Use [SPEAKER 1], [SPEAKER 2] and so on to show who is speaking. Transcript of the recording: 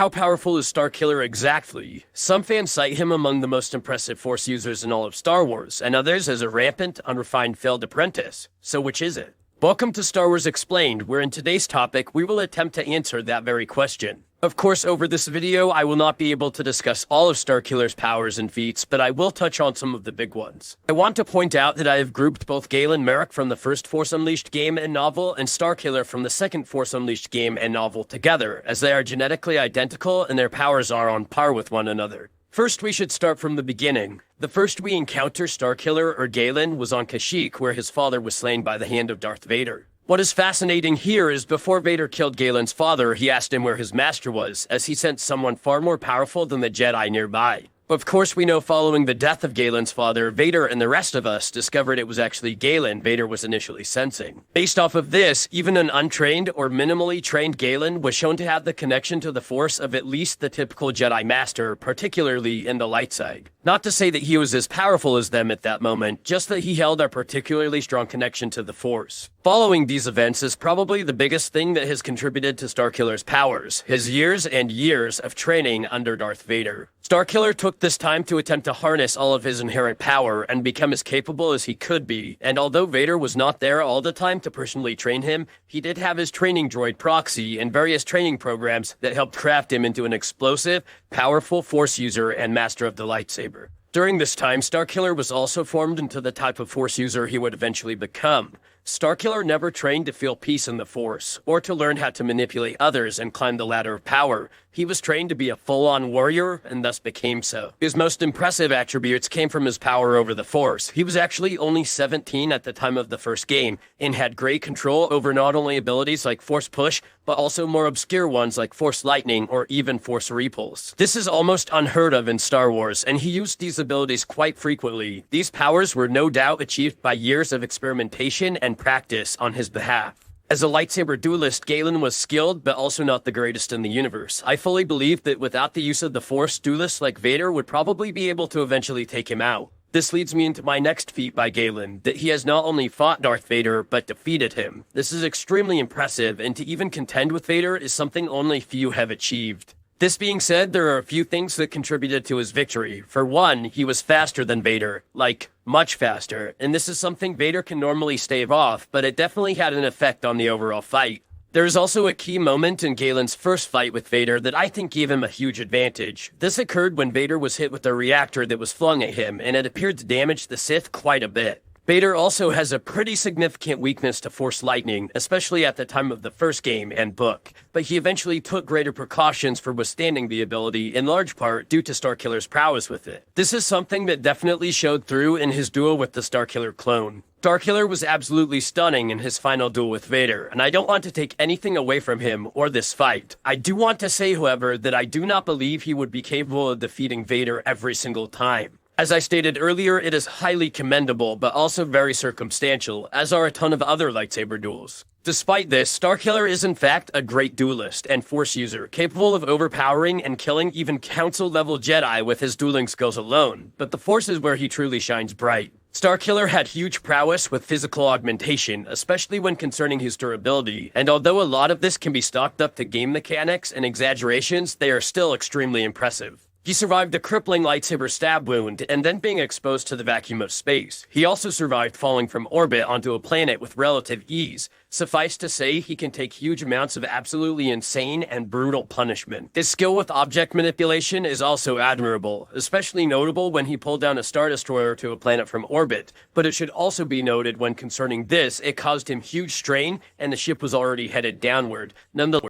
[SPEAKER 1] how powerful is Starkiller exactly? Some fans cite him among the most impressive Force users in all of Star Wars, and others as a rampant, unrefined failed apprentice. So which is it? Welcome to Star Wars Explained, where in today's topic we will attempt to answer that very question. Of course, over this video, I will not be able to discuss all of Starkiller's powers and feats, but I will touch on some of the big ones. I want to point out that I have grouped both Galen Marek from the first Force Unleashed game and novel, and Starkiller from the second Force Unleashed game and novel together, as they are genetically identical and their powers are on par with one another. First, we should start from the beginning. The first we encounter Starkiller or Galen was on Kashyyyk, where his father was slain by the hand of Darth Vader. What is fascinating here is before Vader killed Galen's father, he asked him where his master was, as he sensed someone far more powerful than the Jedi nearby. Of course, we know following the death of Galen's father, Vader and the rest of us discovered it was actually Galen Vader was initially sensing. Based off of this, even an untrained or minimally trained Galen was shown to have the connection to the Force of at least the typical Jedi Master, particularly in the light side. Not to say that he was as powerful as them at that moment, just that he held a particularly strong connection to the Force. Following these events is probably the biggest thing that has contributed to Starkiller's powers, his years and years of training under Darth Vader. Starkiller took this time to attempt to harness all of his inherent power and become as capable as he could be, and although Vader was not there all the time to personally train him, he did have his training droid Proxy and various training programs that helped craft him into an explosive, powerful Force user and master of the lightsaber. During this time, Starkiller was also formed into the type of Force user he would eventually become. Starkiller never trained to feel peace in the Force, or to learn how to manipulate others and climb the ladder of power. He was trained to be a full-on warrior, and thus became so. His most impressive attributes came from his power over the Force. He was actually only 17 at the time of the first game, and had great control over not only abilities like Force Push, but also more obscure ones like Force Lightning or even Force Repulse. This is almost unheard of in Star Wars, and he used these abilities quite frequently. These powers were no doubt achieved by years of experimentation and practice on his behalf. As a lightsaber duelist, Galen was skilled, but also not the greatest in the universe. I fully believe that without the use of the Force, duelists like Vader would probably be able to eventually take him out. This leads me into my next feat by Galen, that he has not only fought Darth Vader, but defeated him. This is extremely impressive, and to even contend with Vader is something only few have achieved. This being said, there are a few things that contributed to his victory. For one, he was faster than Vader, like, much faster, and this is something Vader can normally stave off, but it definitely had an effect on the overall fight. There is also a key moment in Galen's first fight with Vader that I think gave him a huge advantage. This occurred when Vader was hit with a reactor that was flung at him, and it appeared to damage the Sith quite a bit. Vader also has a pretty significant weakness to Force Lightning, especially at the time of the first game and book, but he eventually took greater precautions for withstanding the ability, in large part due to Starkiller's prowess with it. This is something that definitely showed through in his duel with the Starkiller clone. Starkiller was absolutely stunning in his final duel with Vader, and I don't want to take anything away from him or this fight. I do want to say, however, that I do not believe he would be capable of defeating Vader every single time. As I stated earlier, it is highly commendable, but also very circumstantial, as are a ton of other lightsaber duels. Despite this, Starkiller is in fact a great duelist and Force user, capable of overpowering and killing even Council-level Jedi with his dueling skills alone, but the Force is where he truly shines bright. Starkiller had huge prowess with physical augmentation, especially when concerning his durability, and although a lot of this can be stocked up to game mechanics and exaggerations, they are still extremely impressive. He survived a crippling lightsaber stab wound and then being exposed to the vacuum of space. He also survived falling from orbit onto a planet with relative ease. Suffice to say, he can take huge amounts of absolutely insane and brutal punishment. His skill with object manipulation is also admirable, especially notable when he pulled down a Star Destroyer to a planet from orbit, but it should also be noted when concerning this, it caused him huge strain and the ship was already headed downward. Nonetheless,